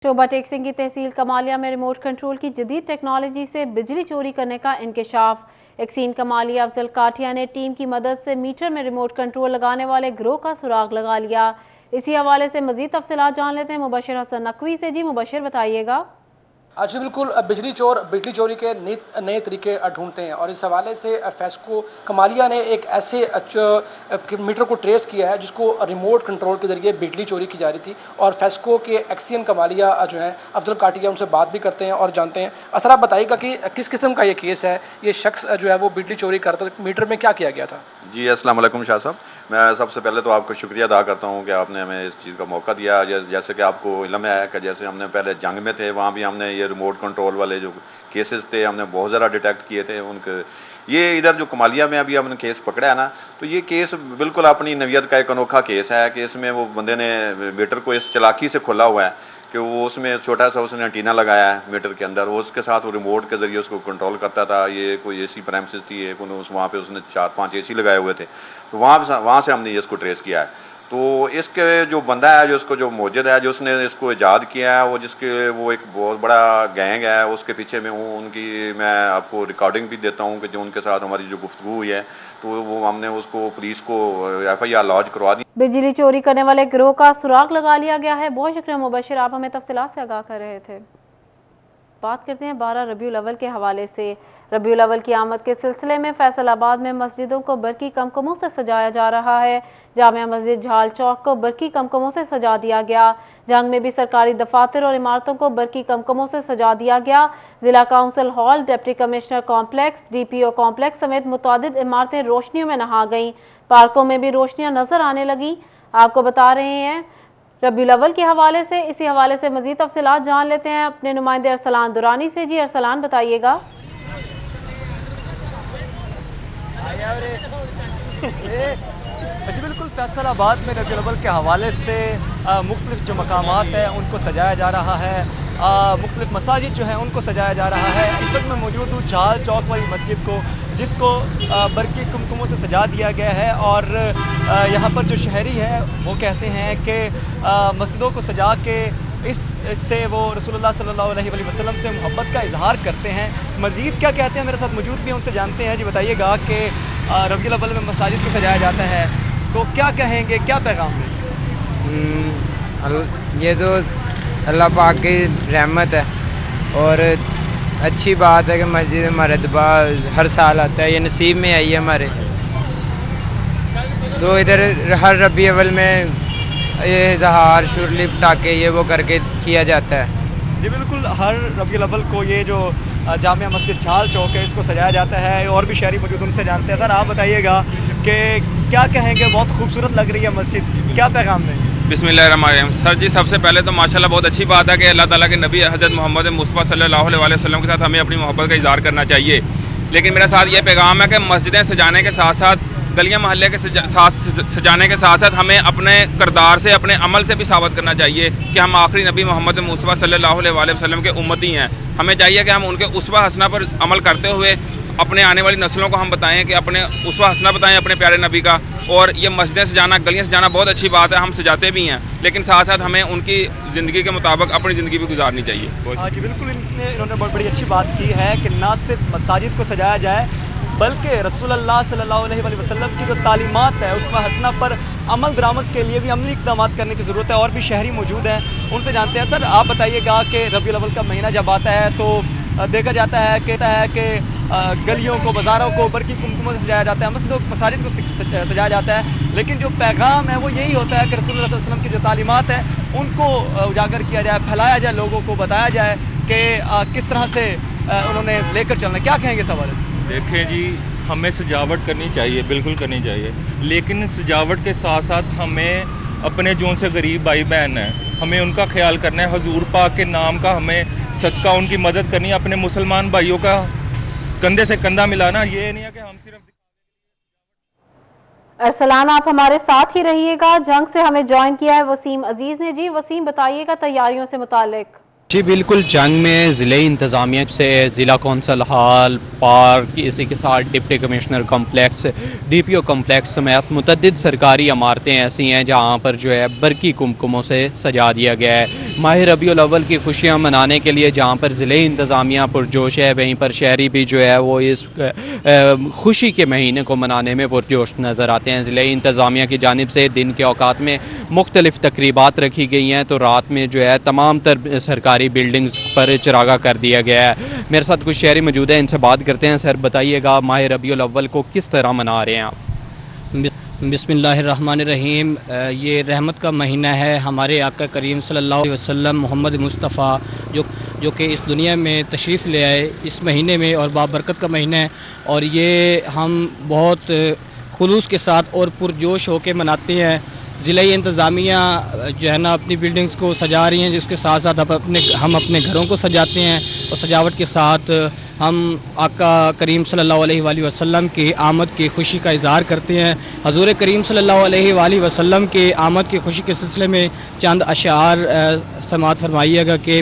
शोभा टेक्सिंग की तहसील कमालिया में remote control की जदीद टेक्नोलॉजी से बिजली चोरी करने का इंकशाफ। एक्सीन कमालिया अफजल काठिया ने टीम की मदद से मीटर में रिमोट कंट्रोल लगाने वाले गिरोह का सुराग लगा लिया। इसी हवाले से मजीद तफसीलात जान लेते हैं मुबशर हसन नकवी से। जी मुबशर, बताइएगा। जी बिल्कुल, बिजली चोरी के नए तरीके ढूंढते हैं और इस हवाले से फेस्को कमालिया ने एक ऐसे मीटर को ट्रेस किया है जिसको रिमोट कंट्रोल के जरिए बिजली चोरी की जा रही थी। और फेस्को के एक्सीएन कमालिया जो है अफजल काठिया, उनसे बात भी करते हैं और जानते हैं। सर, आप बताइएगा कि किस किस्म का ये केस है, ये शख्स जो है वो बिजली चोरी करता था, मीटर में क्या किया गया था? जी अस्सलाम वालेकुम शाह साहब, मैं सबसे पहले तो आपका शुक्रिया अदा करता हूँ कि आपने हमें इस चीज़ का मौका दिया। जैसे कि आपको इल्म है कि जैसे हमने पहले जंग में थे, वहाँ भी हमने ये रिमोट कंट्रोल वाले जो केसेस थे हमने बहुत ज़्यादा डिटेक्ट किए थे उनके। ये इधर जो कमालिया में अभी हमने केस पकड़ा है ना, तो ये केस बिल्कुल अपनी नवियत का एक अनोखा केस है कि इसमें वो बंदे ने मीटर को इस चालाकी से खोला हुआ है कि वो उसमें छोटा सा उसने एंटीना लगाया है मीटर के अंदर, वो उसके साथ वो रिमोट के जरिए उसको कंट्रोल करता था। ये कोई एसी प्रेमिसेस थी, वहाँ पे उसने 4-5 एसी लगाए हुए थे, तो वहाँ से हमने इसको ट्रेस किया है। तो इसके जो बंदा है, जो इसको जो मौजूद है, जो उसने इसको ईजाद किया है, वो एक बहुत बड़ा गैंग है, उसके पीछे में हूँ। उनकी मैं आपको रिकॉर्डिंग भी देता हूँ कि जो उनके साथ हमारी जो गुफ्तगू हुई है, तो वो हमने उसको पुलिस को FIR लॉन्च करवा दी। बिजली चोरी करने वाले गिरोह का सुराग लगा लिया गया है। बहुत शुक्रिया मुबशर, आप हमें तफसीलात से आगाह कर रहे थे। बात करते हैं 12 रबीउल अव्वल के हवाले से। रबीउल अव्वल की आमद के सिलसिले में फैसलाबाद में मस्जिदों को बरकी कमकमों से सजाया जा रहा है। जामिया मस्जिद झाल चौक को बरकी कमकमों से सजा दिया गया। जंग में भी सरकारी दफातर और इमारतों को बरकी कमकमों से सजा दिया गया। जिला council hall, deputy commissioner complex, DPO complex समेत मुतादिद इमारतें रोशनियों में नहा गईं। पार्कों में भी रोशनियां नजर आने लगी। आपको बता रहे हैं रबीउल अव्वल के हवाले से। इसी हवाले से मजीद तफसीलात जान लेते हैं अपने नुमाइंदे अरसलान दुरानी से। जी अरसलान, बताइएगा। जी बिल्कुल, फैसलाबाद में रबीउल अव्वल के हवाले से मुख्तलिफ जो मकामात हैं उनको सजाया जा रहा है। मुख्तलिफ मसाजिद जो हैं उनको सजाया जा रहा है। इस वक्त मैं मौजूद हूँ झाल चौक वाली मस्जिद को, जिसको बरकी कुमकुमों से सजा दिया गया है। और यहाँ पर जो शहरी है वो कहते हैं कि मस्जिदों को सजा के इससे वो रसूलुल्लाह सल्लल्लाहु अलैहि वसल्लम से मोहब्बत का इजहार करते हैं। मजीद क्या कहते हैं, मेरे साथ मौजूद भी हैं, उनसे जानते हैं। जी बताइएगा कि रबीउल अव्वल में मसाजिद को सजाया जाता है, तो क्या कहेंगे, क्या पैगाम है? ये तो अल्लाह पाक की रहमत है और अच्छी बात है कि मस्जिद हमारे दबा हर साल आता है, ये नसीब में आई है हमारे। तो इधर हर रबी अव्वल में ये इजहार, शुरली, पटाखे ये वो करके किया जाता है। जी बिल्कुल, हर रबीउल अव्वल को ये जो जामिया मस्जिद झाल चौक है इसको सजाया जाता है। और भी शहरी मौजूद, उनसे जानते हैं। सर, आप बताइएगा कि क्या कहेंगे, बहुत खूबसूरत लग रही है मस्जिद, क्या पैगाम है? बिस्मिल्लाहिर्रहमानिर्रहीम। सर जी, सबसे पहले तो माशाल्लाह बहुत अच्छी बात है कि अल्लाह ताला के नबी हज़रत मोहम्मद मुस्तफ़ा सल्लल्लाहु अलैहि वसल्लम के साथ हमें अपनी मोहब्बत का इज़हार करना चाहिए। लेकिन मेरा साथ ये पैगाम है कि मस्जिदें सजाने के साथ साथ, गलियां मोहल्ले के साथ सजाने के साथ साथ हमें अपने किरदार से, अपने अमल से भी साबित करना चाहिए कि हम आखिरी नबी मोहम्मद मुस्तफ़ा सल्लल्लाहु अलैहि वसल्लम के उम्मती हैं। हमें चाहिए कि हम उनके उसवा हसना पर अमल करते हुए अपने आने वाली नस्लों को हम बताएं कि अपने उसवा हसना बताएं अपने प्यारे नबी का। और ये मस्जिदें सजाना, गलियां सजाना बहुत अच्छी बात है, हम सजाते भी हैं, लेकिन साथ साथ हमें उनकी ज़िंदगी के मुताबिक अपनी ज़िंदगी भी गुजारनी चाहिए। हाँ जी बिल्कुल, इन्होंने बहुत बड़ी अच्छी बात की है कि ना सिर्फ मसाजिद को सजाया जाए बल्कि रसूलुल्लाह सल्लल्लाहु अलैहि वसल्लम की जो तालीमात है उसमें हसना पर अमल दरामद के लिए भी अमली इक़दाम करने की ज़रूरत है। और भी शहरी मौजूद हैं, उनसे जानते हैं। सर, आप बताइएगा कि रबीउल अव्वल का महीना जब आता है तो देखा जाता है कि गलियों को, बाज़ारों को बरकी कुमकुमों से सजाया जाता है, मस्जिदों मसाजिद को सजाया जाता है। लेकिन जो पैगाम है वो यही होता है कि रसूलुल्लाह सल्लल्लाहु अलैहि वसल्लम की जो तालीमात हैं उनको उजागर किया जाए, फैलाया जाए, लोगों को बताया जाए कि किस तरह से उन्होंने लेकर चलना। क्या कहेंगे इस हवाले से? देखें जी, हमें सजावट करनी चाहिए, बिल्कुल करनी चाहिए, लेकिन सजावट के साथ साथ हमें अपने जो से गरीब भाई बहन हैं हमें उनका ख्याल करना है। हजूर पाक के नाम का हमें सदका उनकी मदद करनी है, अपने मुसलमान भाइयों का कंधे से कंधा मिलाना। ये नहीं है कि हम सिर्फ। अरसलान, आप हमारे साथ ही रहिएगा। जंग से हमें ज्वाइन किया है वसीम अजीज ने। जी वसीम, बताइएगा तैयारियों से मुतालिक। जी बिल्कुल, जंग में ज़िले इंतज़ामिया से ज़िला कौंसल हॉल, पार्क, इसी के साथ deputy commissioner complex, DPO complex समेत मुतअद्दिद सरकारी इमारतें ऐसी हैं जहां पर जो है बरकी कुमकुमों से सजा दिया गया है। ماہ ربیع الاول کی خوشیاں منانے کے لیے جہاں پر ضلعی انتظامیہ پرجوش ہے، وہیں پر شہری بھی جو ہے وہ اس خوشی کے مہینے کو منانے میں پرجوش نظر آتے ہیں۔ ضلعی انتظامیہ کی جانب سے دن کے اوقات میں مختلف تقریبات رکھی گئی ہیں، تو رات میں جو ہے تمام تر سرکاری بلڈنگز پر چراغاں کر دیا گیا ہے۔ میرے ساتھ کچھ شہری موجود ہیں، ان سے بات کرتے ہیں۔ سر بتائیے گا ماہ ربیع الاول کو کس طرح منا رہے ہیں آپ؟ بسم اللہ الرحمن الرحیم۔ یہ رحمت کا مہینہ ہے، ہمارے آقا کریم صلی اللہ علیہ وسلم محمد مصطفیٰ جو کہ اس دنیا میں تشریف لے آئے اس مہینے میں، اور بابرکت کا مہینہ ہے، اور یہ ہم بہت خلوص کے ساتھ اور پرجوش ہو کے مناتے ہیں۔ ضلعی انتظامیہ جو ہے نا اپنی بلڈنگز کو سجا رہی ہیں، جس کے ساتھ ساتھ ہم اپنے گھروں کو سجاتے ہیں، اور سجاوٹ کے ساتھ ہم آقا کریم صلی اللہ علیہ وآلہ وسلم کی آمد کی خوشی کا اظہار کرتے ہیں۔ حضور کریم صلی اللہ علیہ وآلہ وسلم کی آمد کی خوشی کے سلسلے میں چند اشعار سماعت فرمائیے گا کہ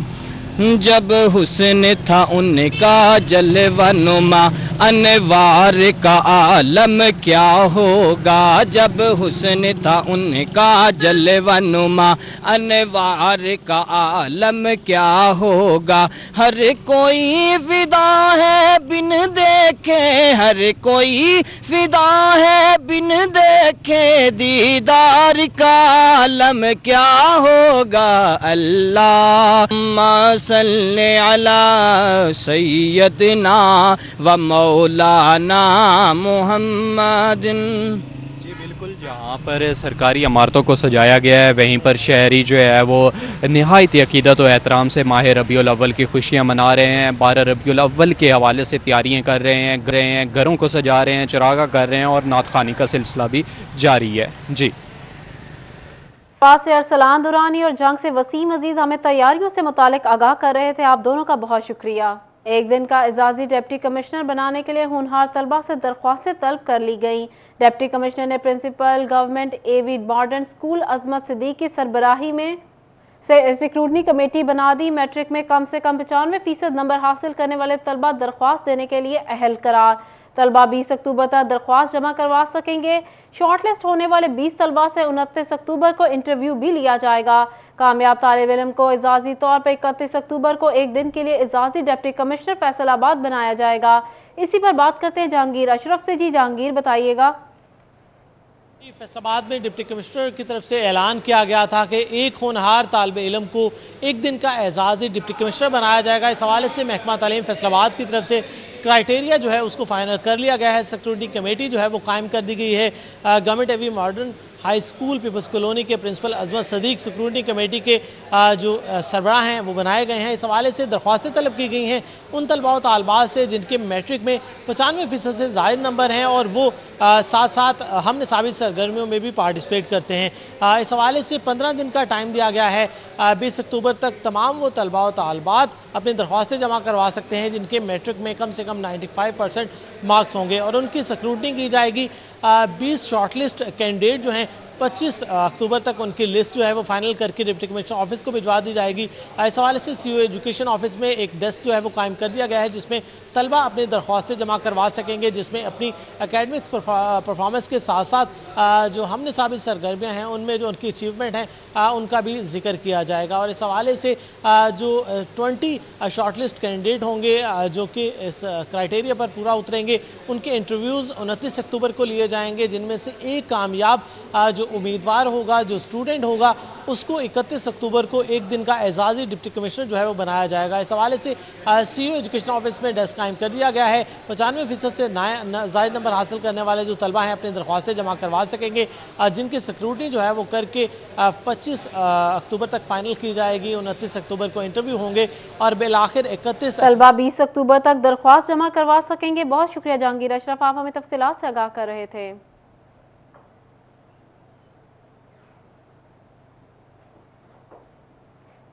جب حسن تھا ان کا جلوہ نما انوار کا عالم کیا ہوگا، جب حسن تھا ان کا جلوہ نما انوار کا عالم کیا ہوگا، ہر کوئی فدا ہے بن دیکھے، ہر کوئی فدا ہے بن دیکھے، دیدار کا عالم کیا ہوگا، اللہم صلی علی سیدنا و مولانا محمد۔ جی بالکل، جہاں پر سرکاری عمارتوں کو سجایا گیا ہے وہیں پر شہری جو ہے وہ نہایت عقیدت و احترام سے ماہ ربیع الاول کی خوشیاں منا رہے ہیں۔ 12 ربیع الاول کے حوالے سے تیاریاں کر رہے ہیں، گھروں کو سجا رہے ہیں، چراغاں کر رہے ہیں، اور نعت خوانی کا سلسلہ بھی جاری ہے۔ جی پاس سے ارسلان دورانی اور جنگ سے وسیم عزیز ہمیں تیاریوں سے متعلق آگاہ کر رہے تھے، آپ دونوں کا بہت شکریہ۔ ایک دن کا اعزازی ڈپٹی کمشنر بنانے کے لیے ہونہار طلبہ سے درخواستیں طلب کر لی گئیں۔ ڈپٹی کمشنر نے principal government A V modern school عظمت صدیق کی سربراہی میں سیکروٹنی کمیٹی بنا دی۔ میٹرک میں کم سے کم 95% نمبر حاصل کرنے والے طلبہ درخواست دینے کے لیے اہل قرار۔ طلبہ 20 اکتوبر تک درخواست جمع کروا سکیں گے۔ شارٹ لسٹ ہونے والے 20 طلبہ سے 29 اکتوبر کو انٹرویو بھی لیا جائے گا۔ کامیاب طالب علم کو اعزازی طور پر 31 اکتوبر کو ایک دن کے لیے اعزازی ڈپٹی کمشنر فیصل آباد بنایا جائے گا۔ اسی پر بات کرتے ہیں جہانگیر اشرف سے۔ جی جہانگیر بتائیے گا۔ فیصل آباد میں ڈپٹی کمشنر کی طرف سے اعلان کیا گیا تھا کہ ایک ہونہار طالب علم کو ایک دن کا اعزازی ڈپٹی کمشنر بنایا جائے گا۔ اس حوالے سے محکمہ تعلیم فیصل آباد کی طرف سے کرائیٹیریا جو ہے اس کو فائنل کر لیا گیا ہے۔ سیکورٹی کمیٹی جو ہے وہ قائم کر دی گئی ہے۔ Government A V modern high school peoples colony کے principal Azmat Siddique security committee کے جو سربراہ ہیں وہ بنائے گئے ہیں۔ اس حوالے سے درخواستیں طلب کی گئی ہیں ان طلباء و طالبات سے جن کے میٹرک میں 95% سے زائد نمبر ہیں اور وہ ساتھ ساتھ ہم نصابی سرگرمیوں میں بھی پارٹیسپیٹ کرتے ہیں۔ اس حوالے سے 15 دن کا ٹائم دیا گیا ہے۔ 20 اکتوبر تک تمام وہ طلباء و طالبات اپنی درخواستیں جمع کروا سکتے ہیں جن کے میٹرک میں کم سے کم 95% مارکس ہوں گے، اور ان کی اسکروٹنی کی جائے گی۔ 20 شارٹ لسٹ کینڈیڈیٹ جو ہیں 25 اکتوبر تک ان کی لسٹ جو ہے وہ فائنل کر کے ڈپٹی کمشنر آفس کو بھجوا دی جائے گی۔ اس حوالے سے سی او ایجوکیشن آفس میں ایک ڈیسک جو ہے وہ قائم کر دیا گیا ہے جس میں طلبہ اپنی درخواستیں جمع کروا سکیں گے، جس میں اپنی اکیڈمک پرفارمنس کے ساتھ ساتھ جو ہم نصابی سرگرمیاں ہیں ان میں جو ان کی اچیومنٹ ہیں ان کا بھی ذکر کیا جائے گا۔ اور اس حوالے سے جو 20 شارٹ لسٹ کینڈیڈیٹ ہوں گے جو کہ اس کرائیٹیریا پر پورا اتریں گے، ان کے انٹرویوز 29 اکتوبر کو لیے جائیں گے، جن میں سے ایک کامیاب جو امیدوار ہوگا، جو اسٹوڈنٹ ہوگا، اس کو 31 اکتوبر کو ایک دن کا اعزازی ڈپٹی کمشنر جو ہے وہ بنایا جائے گا۔ اس حوالے سے سی او ایجوکیشن آفس میں ڈیسک قائم کر دیا گیا ہے۔ 95% سے زائد نمبر حاصل کرنے والے جو طلبہ ہیں اپنی درخواستیں جمع کروا سکیں گے، جن کی سکروٹنی جو ہے وہ کر کے 25 اکتوبر تک فائنل کی جائے گی۔ 29 اکتوبر کو انٹرویو ہوں گے اور بالآخر 31 طلبہ 20 اکتوبر تک درخواست جمع کروا سکیں گے۔ بہت شکریہ جہانگیر اشرف، آپ ہمیں تفصیلات سے آگاہ کر رہے تھے۔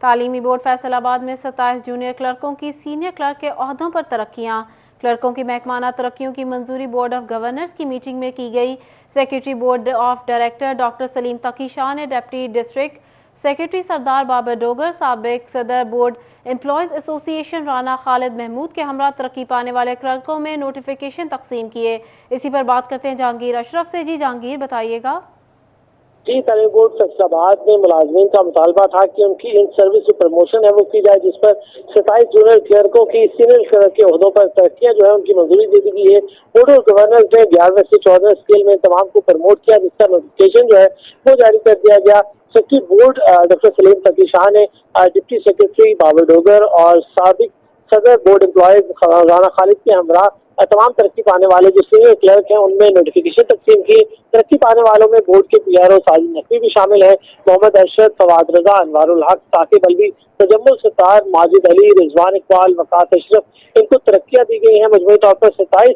تعلیمی بورڈ فیصل آباد میں 27 جونیئر کلرکوں کی سینئر کلرک کے عہدوں پر ترقیاں۔ کلرکوں کی محکمانہ ترقیوں کی منظوری بورڈ آف گورنرز کی میٹنگ میں کی گئی۔ Secretary board of director doctor Salim Taqi Shah نے ڈپٹی ڈسٹرکٹ سیکریٹری سردار بابر ڈوگر، سابق صدر بورڈ امپلائیز ایسوسی ایشن رانا خالد محمود کے ہمراہ ترقی پانے والے کلرکوں میں نوٹیفیکیشن تقسیم کیے۔ اسی پر بات کرتے ہیں جہانگیر اشرف سے۔ جی جہانگیر بتائیے گا۔ जी, तालीम बोर्ड फैसलाबाद में मुलाजमीन का मुतालबा था कि उनकी इन सर्विस जो प्रमोशन है वो की जाए, जिस पर 27 जूनियर क्लर्कों की सीनियर क्लर्क के ओहदों पर तरक्कियां जो है उनकी मंजूरी दे दी गई है। बोर्ड ऑफ गवर्नर्स ने 11वें से 14वें स्केल में तमाम को प्रमोट किया, जिसका नोटिफिकेशन जो है वो जारी कर दिया गया। सेक्रेटरी बोर्ड डॉक्टर सलीम तकी शाह ने डिप्टी सेक्रेटरी बाबर डोगर और साबिक सदर बोर्ड एम्प्लॉयज राना खालिद के हमरा तमाम तरक्की पाने वाले जो सीनियर क्लर्क हैं उनमें नोटिफिकेशन तकसीम की। तरक्की पाने वालों में बोर्ड के PRO साजिद नकवी भी शामिल हैं। मोहम्मद अरशद, फवाद रजा, अनवारुल हक, साकिब अलवी, तजम्मुल सत्तार, माजिद अली, रिजवान इकबाल, वकास अशरफ, इनको तरक्कियां दी गई हैं। मजमूई तौर पर 27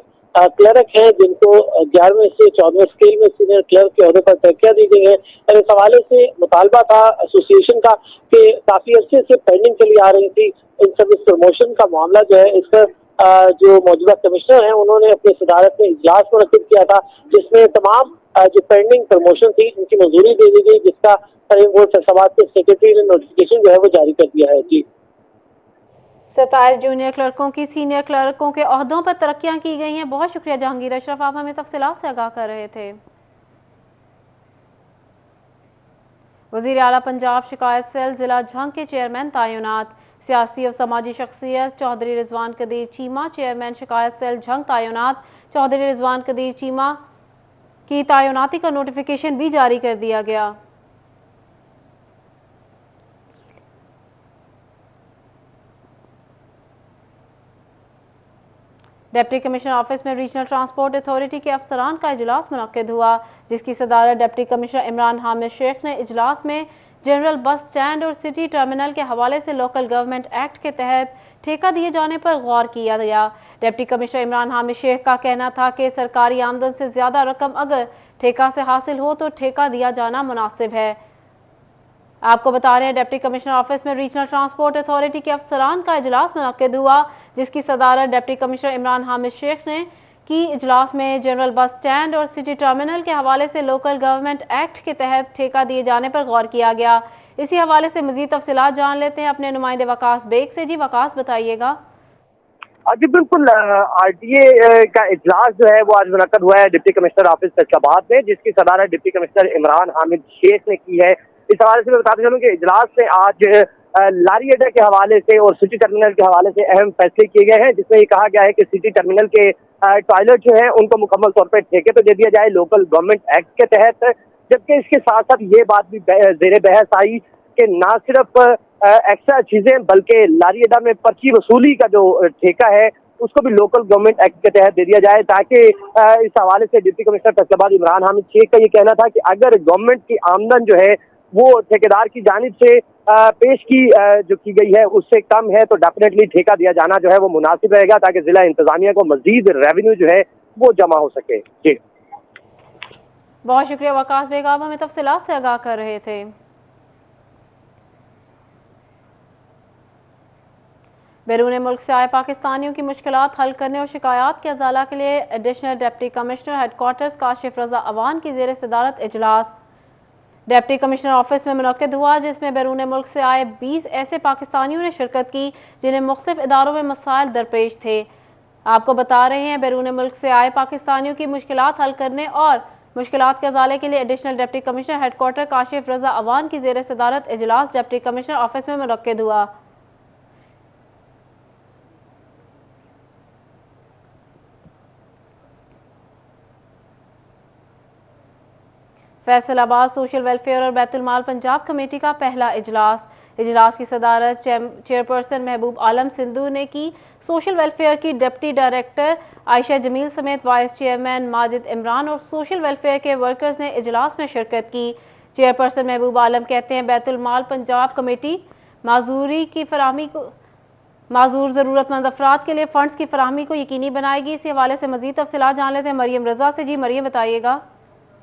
क्लर्क हैं जिनको 11वें से 14वें स्केल में सीनियर क्लर्क के ओहदे पर तरक्कियां दी गई हैं। और इस हवाले से मुतालबा था एसोसिएशन का कि काफी अरसे से पेंडिंग चली आ रही थी इन सर्विस प्रमोशन का मामला जो है, इस पर जो मौजूदा कमिश्नर हैं उन्होंने अपनी सदारत में इजलास मुनक्किद किया था, जिसमें तमाम जो पेंडिंग प्रमोशन थी उनकी मंजूरी दे दी गई, जिसका तालीम बोर्ड फैसलाबाद के सेक्रेटरी ने नोटिफिकेशन जो है वो जारी कर दिया है। जी, 27 जूनियर क्लर्कों की सीनियर क्लर्कों के ओहदों पर तरक्कियां की गई हैं। बहुत शुक्रिया जहांगीर अशरफ, आप हमें तफसीलात से आगाह कर रहे थे। वजीर आला पंजाब शिकायत सेल जिला झंग के चेयरमैन तैनात। सियासी और समाजी शख्सियत चौधरी रिजवान कदीर चीमा चेयरमैन शिकायत सेल झंग तैनात। चौधरी रिजवान कदीर चीमा की तैनाती का नोटिफिकेशन भी जारी कर दिया गया। डिप्टी कमिश्नर ऑफिस में रीजनल ट्रांसपोर्ट अथॉरिटी के अफसरान का इजलास मुनक्किद हुआ, जिसकी सदारत डिप्टी कमिश्नर इमरान हामिद शेख ने। इजलास में जनरल बस स्टैंड और सिटी टर्मिनल के हवाले से लोकल गवर्नमेंट एक्ट के तहत ठेका दिए जाने पर गौर किया गया। डिप्टी कमिश्नर इमरान हामिद शेख का कहना था कि सरकारी आमदन से ज्यादा रकम अगर ठेका से हासिल हो तो ठेका दिया जाना मुनासिब है। आपको बता रहे हैं डिप्टी कमिश्नर ऑफिस में रीजनल ट्रांसपोर्ट अथॉरिटी के अफसरान का इजलास मुनक्किद हुआ, जिसकी सदारत डिप्टी कमिश्नर इमरान हामिद शेख ने की। इजलास में जनरल बस स्टैंड और सिटी टर्मिनल के हवाले से लोकल गवर्नमेंट एक्ट के तहत ठेका दिए जाने पर गौर किया गया। इसी हवाले से मजीद तफसीलात जान लेते हैं अपने नुमाइंदे वकास बेग से। जी वकास, बताइएगा। जी बिल्कुल, RTA का इजलास जो है वो आज मुनक्किद हुआ है डिप्टी कमिश्नर ऑफिस फैसलाबाद में, जिसकी सदारत डिप्टी कमिश्नर इमरान हामिद शेख ने की है। इस हवाले से मैं बताते चलूं कि इजलास में आज लारी अड्डा के हवाले से और सिटी टर्मिनल के हवाले से अहम फैसले किए गए हैं, जिसमें ये कहा गया है कि सिटी टर्मिनल के टॉयलेट जो है उनको मुकम्मल तौर पर ठेके पे दे दिया जाए लोकल गवर्नमेंट एक्ट के तहत। जबकि इसके साथ साथ ये बात भी जेर बहस आई कि ना सिर्फ एक्स्ट्रा चीजें बल्कि लारी अड्डा में पर्ची वसूली का जो ठेका है उसको भी लोकल गवर्नमेंट एक्ट के तहत दे दिया जाए, ताकि इस हवाले से डिप्टी कमिश्नर फैसलाबाद इमरान हामिद शेख का ये कहना था कि अगर गवर्नमेंट की आमदन जो है वो ठेकेदार की जानिब से पेश की जो की गई है उससे कम है तो डेफिनेटली ठेका दिया जाना जो है वो मुनासिब रहेगा, ताकि जिला इंतजामिया को मजीद रेवेन्यू जो है वो जमा हो सके। जी बहुत शुक्रिया वकास बेग, आप हमें तफसीलात से आगाह कर रहे थे। बैरून मुल्क से आए पाकिस्तानियों की मुश्किलात हल करने और शिकायत के अजाला के लिए additional deputy commissioner headquarters Kashif Raza Awan की जेर सदारत इजलास डिप्टी कमिश्नर ऑफिस में मुनक्किद हुआ, जिसमें बैरून मुल्क से आए 20 ऐसे पाकिस्तानियों ने शिरकत की जिन्हें मुख्तलिफ इदारों में मसाइल दरपेश थे। आपको बता रहे हैं बैरून मुल्क से आए पाकिस्तानियों की मुश्किलात हल करने और मुश्किलात के अजाले के लिए additional deputy commissioner headquarter Kashif Raza Awan की जेर सदारत इजलास डिप्टी कमिश्नर ऑफिस में मुनक्किद हुआ। फैसलाबाद सोशल वेलफेयर और बैतुल माल पंजाब कमेटी का पहला इजलास की सदारत चेयरपर्सन महबूब आलम सिंधु ने की। सोशल वेलफेयर की डिप्टी डायरेक्टर आयशा जमील समेत वाइस चेयरमैन माजिद इमरान और सोशल वेलफेयर के वर्कर्स ने इजलास में शिरकत की। चेयरपर्सन महबूब आलम कहते हैं बैतुल माल पंजाब कमेटी माजूरी की फराहमी को माजूर ज़रूरतमंद अफराद के लिए फंड्स की फराहमी को यकीनी बनाएगी। इसी हवाले से मजीद तफसीलात जान लेते हैं मरियम रजा से। जी मरियम, बताइएगा।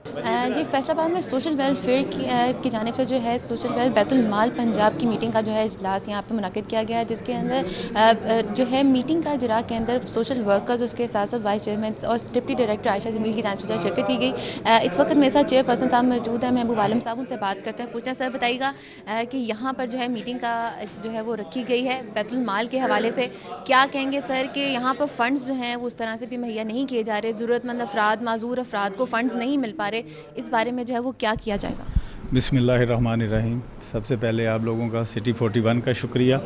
जी फैसलाबाद में सोशल वेलफेयर की जानिब से जो है सोशल वेल बैतुल माल पंजाब की मीटिंग का जो है इजलास यहाँ पे मुनक्किद किया गया है, जिसके अंदर जो है मीटिंग का इजरा के अंदर सोशल वर्कर्स उसके साथ साथ वाइस चेयरमैन और डिप्टी डायरेक्टर आयशा जमील की जानिब से शिरकत की गई। इस वक्त मेरे साथ चेयरपर्सन साहब मौजूद है महबूब आलम साहब, उनसे बात करते हैं। पूछना सर बताइएगा कि यहाँ पर जो है मीटिंग का जो है वो रखी गई है बैतुल माल के हवाले से, क्या कहेंगे सर कि यहाँ पर फंड्स जो हैं वो उस तरह से भी मुहैया नहीं किए जा रहे, ज़रूरतमंद अफराद माजूर अफराद को फंड्स नहीं मिल पा रहे, इस बारे में जो है वो क्या किया जाएगा? बिस्मिल्लाहिर्रहमानिर्रहीम। सबसे पहले आप लोगों का सिटी 41 का शुक्रिया।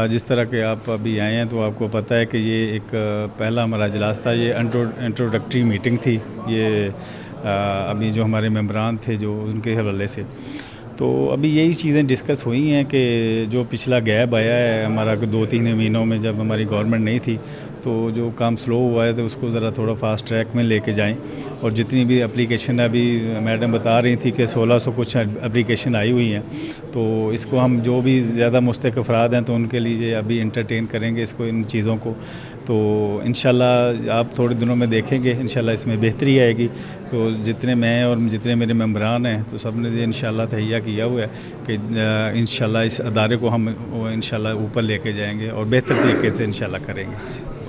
जिस तरह के आप अभी आए हैं तो आपको पता है कि ये एक पहला हमारा इजलास था, ये इंट्रोडक्टरी मीटिंग थी। ये अभी जो हमारे मेंबरान थे जो उनके हवाले से तो अभी यही चीज़ें डिस्कस हुई हैं कि जो पिछला गैप आया है हमारा 2-3 महीनों में जब हमारी गवर्नमेंट नहीं थी तो जो काम स्लो हुआ है तो उसको ज़रा थोड़ा फास्ट ट्रैक में लेके जाएं। और जितनी भी एप्लीकेशन अभी मैडम बता रही थी कि 1600 कुछ एप्लीकेशन आई हुई हैं, तो इसको हम जो भी ज़्यादा मुस्तहिक अफराद हैं तो उनके लिए अभी इंटरटेन करेंगे इसको, इन चीज़ों को। तो इंशाल्लाह आप थोड़े दिनों में देखेंगे इंशाल्लाह इसमें बेहतरी आएगी। तो जितने मैं और जितने मेरे मेंबरान हैं तो सब ने ये इंशाल्लाह तहैया किया हुआ है कि इंशाल्लाह इस अदारे को हम इंशाल्लाह ऊपर लेके जाएंगे और बेहतर तरीके से इंशाल्लाह करेंगे।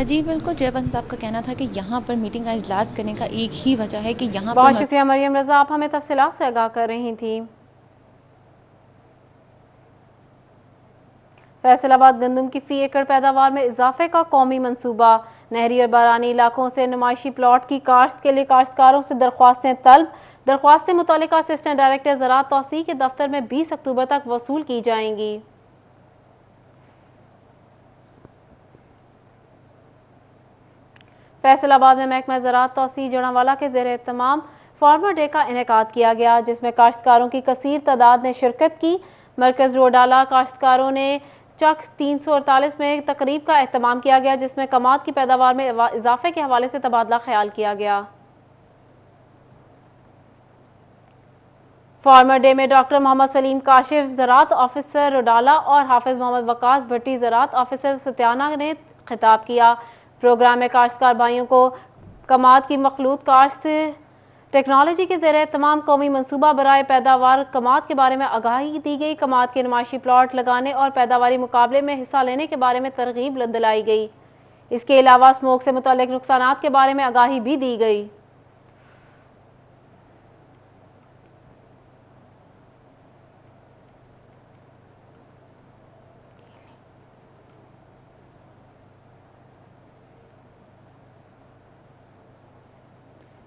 जी बिल्कुल, जयबंद साहब का कहना था कि यहाँ पर मीटिंग का इजलास करने का एक ही वजह है कि यहाँ बहुत पर शुक्रिया मरियम रजा, आप हमें तफसीलात से आगाह कर रही थी। फैसलाबाद गंदम की फी एकड़ पैदावार में इजाफे का कौमी मंसूबा। नहरी और बारानी इलाकों से नुमाइशी प्लॉट की काश्त के लिए काश्तकारों से दरख्वास्तें तलब। दरख्वास्तें मुतल्लिका असिस्टेंट डायरेक्टर ज़राअत तौसीह के दफ्तर में 20 अक्टूबर तक वसूल की जाएंगी। फैसलाबाद में महकमा ज़राअत तौसीह जड़ावाला के ज़ेर एहतमाम फार्मर डे का इनेकाद किया गया, जिसमें काश्तकारों की कसीर तादाद ने शिरकत की। मरकज रोडाला काश्तकारों ने चक 348 में तकरीब का एहतमाम किया गया, जिसमें कमाद की पैदावार में इजाफे के हवाले से तबादला ख्याल किया गया। फार्मर डे में डॉक्टर मोहम्मद सलीम काशिफ ज़राअत ऑफिसर रोडाला और हाफिज मोहम्मद वकास भट्टी ज़राअत ऑफिसर सत्याना ने खिताब किया। प्रोग्राम में काश्तकार भाइयों को कमाद की मखलूत काश्त टेक्नोलॉजी के ज़ेर तमाम कौमी मंसूबा बराए पैदावार कमाद के बारे में आगाही दी गई। कमाद के नुमाइशी प्लॉट लगाने और पैदावारी मुकाबले में हिस्सा लेने के बारे में तरगीब दिलाई गई। इसके अलावा स्मोक से मुतल्लिक नुकसानात के बारे में आगाही भी दी गई।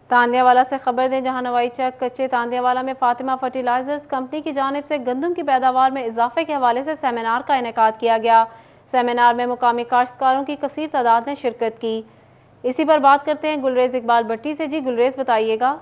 तांदियावाला से खबर दें, जहां नवाई चक कच्चे तांदियावाला में फातिमा फर्टिलाइजर्स कंपनी की जानिब से गंदम की पैदावार में इजाफे के हवाले से सेमिनार का इनेकाद किया गया। सेमिनार में मुकामी काश्तकारों की कसीर तादाद ने शिरकत की। इसी पर बात करते हैं गुलरेज इकबाल भट्टी से। जी गुलरेज, बताइएगा।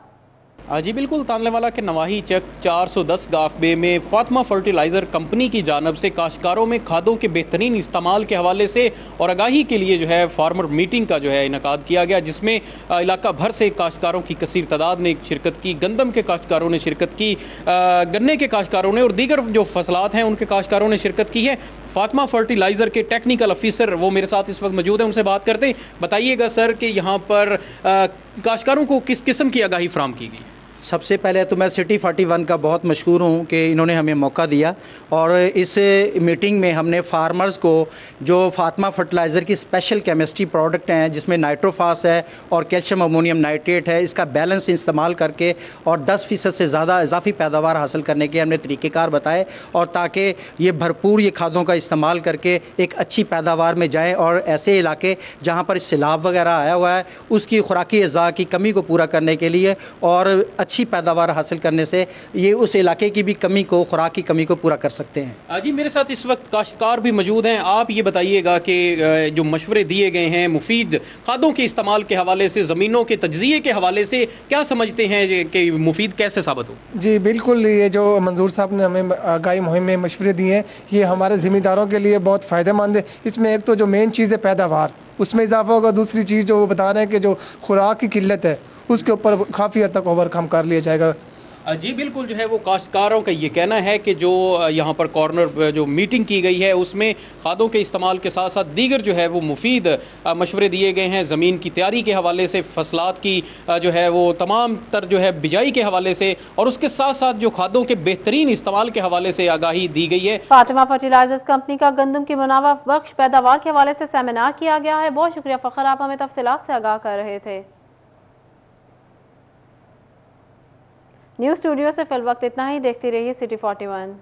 जी बिल्कुल, तांदलेवाला के नवाही चक 410 गाफबे में फातिमा फर्टिलाइज़र कंपनी की जानब से काश्तकारों में खादों के बेहतरीन इस्तेमाल के हवाले से और आगाही के लिए जो है फार्मर मीटिंग का जो है इनकाद किया गया, जिसमें इलाका भर से काश्तकारों की कसीर तादाद ने शिरकत की। गंदम के काश्तकारों ने शिरकत की, गन्ने के काश्तकारों ने और दीगर जो फसलात हैं उनके काश्तकारों ने शिरकत की है। फातिमा फर्टिलाइज़र के टेक्निकल ऑफिसर वो मेरे साथ इस वक्त मौजूद हैं, उनसे बात करते हैं। बताइएगा सर कि यहाँ पर काश्तकारों को किस किस्म की आगाही फराहम की गई? सबसे पहले तो मैं सिटी 41 का बहुत मशहूर हूँ कि इन्होंने हमें मौका दिया और इस मीटिंग में हमने फार्मर्स को जो फातिमा फर्टिलाइज़र की स्पेशल केमिस्ट्री प्रोडक्ट हैं जिसमें नाइट्रोफास है और कैल्शियम अमोनियम नाइट्रेट है, इसका बैलेंस इस्तेमाल करके और 10% से ज़्यादा इजाफी पैदावार हासिल करने के हमने तरीक़ेकार बताए, और ताकि ये भरपूर ये खादों का इस्तेमाल करके एक अच्छी पैदावार में जाएँ और ऐसे इलाके जहाँ पर सैलाब वगैरह आया हुआ है उसकी खुराकी अज़ा की कमी को पूरा करने के लिए और अच्छी पैदावार हासिल करने से ये उस इलाके की भी कमी को, खुराक की कमी को पूरा कर सकते हैं। जी मेरे साथ इस वक्त काश्तकार भी मौजूद हैं। आप ये बताइएगा कि जो मशवरे दिए गए हैं मुफीद खादों के इस्तेमाल के हवाले से, ज़मीनों के तज्ज़िये के हवाले से, क्या समझते हैं कि मुफीद कैसे साबित हो? जी बिल्कुल, ये जो मंजूर साहब ने हमें आगाही मुहिम में मशवरे दिए हैं ये हमारे ज़मींदारों के लिए बहुत फ़ायदेमंद है। इसमें एक तो जो मेन चीज़ है पैदावार, उसमें इजाफा होगा। दूसरी चीज़ जो वो बता रहे हैं कि जो खुराक की किल्लत है उसके ऊपर काफ़ी हद तक ओवरकम कर लिया जाएगा। जी बिल्कुल, जो है वो काश्तकारों का ये कहना है कि जो यहाँ पर कॉर्नर जो मीटिंग की गई है उसमें खादों के इस्तेमाल के साथ साथ दीगर जो है वो मुफीद मशवरे दिए गए हैं। ज़मीन की तैयारी के हवाले से, फसलात की जो है वो तमाम तर जो है बिजाई के हवाले से और उसके साथ साथ जो खादों के बेहतरीन इस्तेमाल के हवाले से आगाही दी गई है। फातिमा फर्टिलाइजर्स कंपनी का गंदम की मुनाफा बख्श पैदावार के हवाले से सेमिनार किया गया है। बहुत शुक्रिया फ़खर, आप हमें तफसीलात से आगाह कर रहे थे। न्यूज़ स्टूडियो से फिल वक्त इतना ही। देखती रहिए सिटी 41।